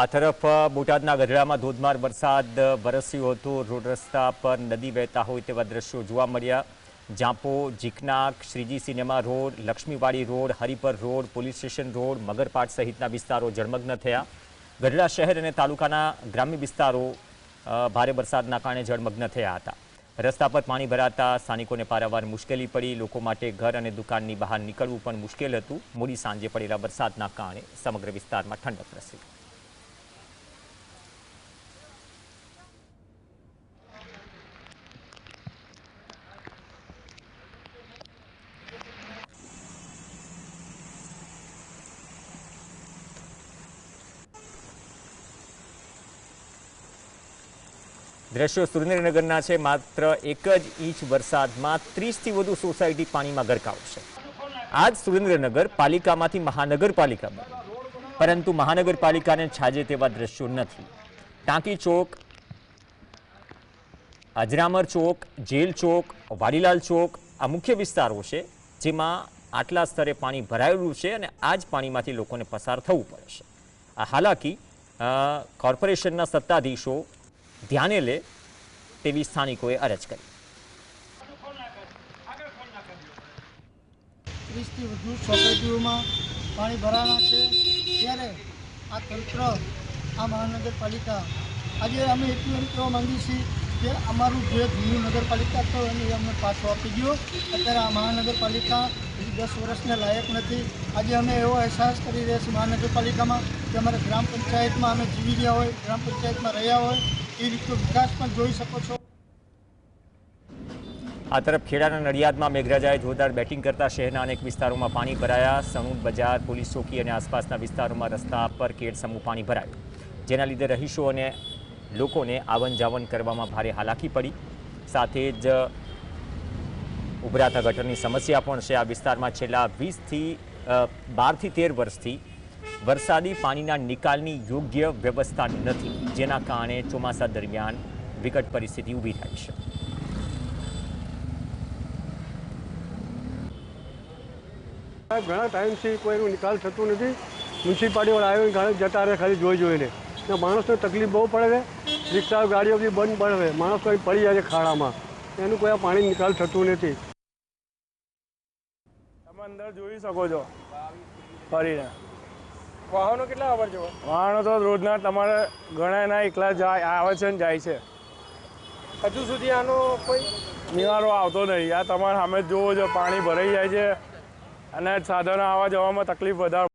આ તરફ બોટાદના ગઢડામાં ધોધમાર વરસાદ વરસ્યો હતો। રોડ રસ્તા પર નદી વહેતા હોય તેવા દ્રશ્યો જોવા મળ્યા। જાંપો, જીકનાક, Shreeji cinema road, Laxmiwadi road, Haripar road, police station road, Magarpat સહિતના વિસ્તારો જળમગ્ન થયા। ગઢડા શહેર અને તાલુકાના ગ્રામ્ય વિસ્તારો ભારે વરસાદના કારણે જળમગ્ન થયા હતા। રસ્તા પર પાણી ભરાતા સ્થાનિકોને પારાવાર મુશ્કેલી પડી। લોકો માટે ઘર અને દુકાનની બહાર નીકળવું પણ મુશ્કેલ હતું। મોડી સાંજે પડેલા વરસાદના કારણે સમગ્ર વિસ્તારમાં ઠંડક પ્રસરી। દ્રશ્યો સુરેન્દ્રનગરના છે। માત્ર એક જ ઇંચ વરસાદમાં 30થી વધુ સોસાયટી પાણીમાં ગરકાવ છે। આજ સુરેન્દ્રનગર પાલિકામાંથી મહાનગરપાલિકા બની, પરંતુ મહાનગરપાલિકાને છાજે તેવા દ્રશ્યો નથી। ટાંકી ચોક, અજરામર ચોક, જેલ ચોક, વાડીલાલ ચોક આ મુખ્ય વિસ્તારો છે જેમાં આટલા સ્તરે પાણી ભરાયેલું છે અને આ જ પાણીમાંથી લોકોને પસાર થવું પડે છે। આ હાલાકી કોર્પોરેશનના સત્તાધીશો ધ્યાને લે તેવી સ્થાનિકોએ અરજ કરી। 30થી વધુ સોસાયટીઓમાં પાણી ભરાણા છે, ત્યારે આ તંત્ર, આ મહાનગરપાલિકા આજે અમે એટલું એમ કહેવા માંગીએ છીએ કે અમારું જે જૂનું નગરપાલિકા હતો એને અમને પાછો આપી દો। અત્યારે આ મહાનગરપાલિકા 10 વર્ષને લાયક નથી। આજે અમે એવો અહેસાસ કરી રહ્યા છીએ મહાનગરપાલિકામાં કે અમારા ગ્રામ પંચાયતમાં અમે જીવી રહ્યા હોય, ગ્રામ પંચાયતમાં રહ્યા હોય એ રીતનો વિકાસ પણ જોઈ શકો છો। આ તરફ ખેડાના નડિયાદમાં મેઘરાજાએ જોરદાર બેટિંગ કરતા શહેરના અનેક વિસ્તારોમાં પાણી ભરાયા। સણુદ બજાર, પોલીસ ચોકી અને આસપાસના વિસ્તારોમાં રસ્તા પર કેડસમું પાણી ભરાયું, જેના લીધે રહીશો અને લોકોને આવન જાવન કરવામાં ભારે હાલાકી પડી। સાથે જ ઉભરાતા ગટરની સમસ્યા પણ છે। આ વિસ્તારમાં છેલ્લા 12થી 13 વર્ષથી વરસાદી પાણીના નિકાલની યોગ્ય વ્યવસ્થા નથી, જેના કારણે ચોમાસા દરમિયાન વિકટ પરિસ્થિતિ ઊભી થાય છે। ઘણા ટાઈમથી કોઈનો નિકાલ થતો નથી। મ્યુનિસિપાલિટીવાળા આવીને જતા રહે ખાલી જોઈને। માણસને તકલીફ બહુ પડે છે। રિક્ષા ગાડીઓ બધી બંધ પડે, માણસ કોઈ પડી જાય છે ખાડામાં, એનું કોઈ પાણી નિકાલ થતું નથી। તમે અંદર જોઈ શકો છો ફરીને વાહનો કેટલા અવર જવર? વાહનો તો રોજના તમારે ઘણા એકલા જાય આવે છે ને જાય છે। હજુ સુધી આનો કોઈ નિવારો આવતો નથી। આ તમારે સામે જોવો છો, પાણી ભરાઈ જાય છે અને સાધનો આવવા જવામાં તકલીફ વધારે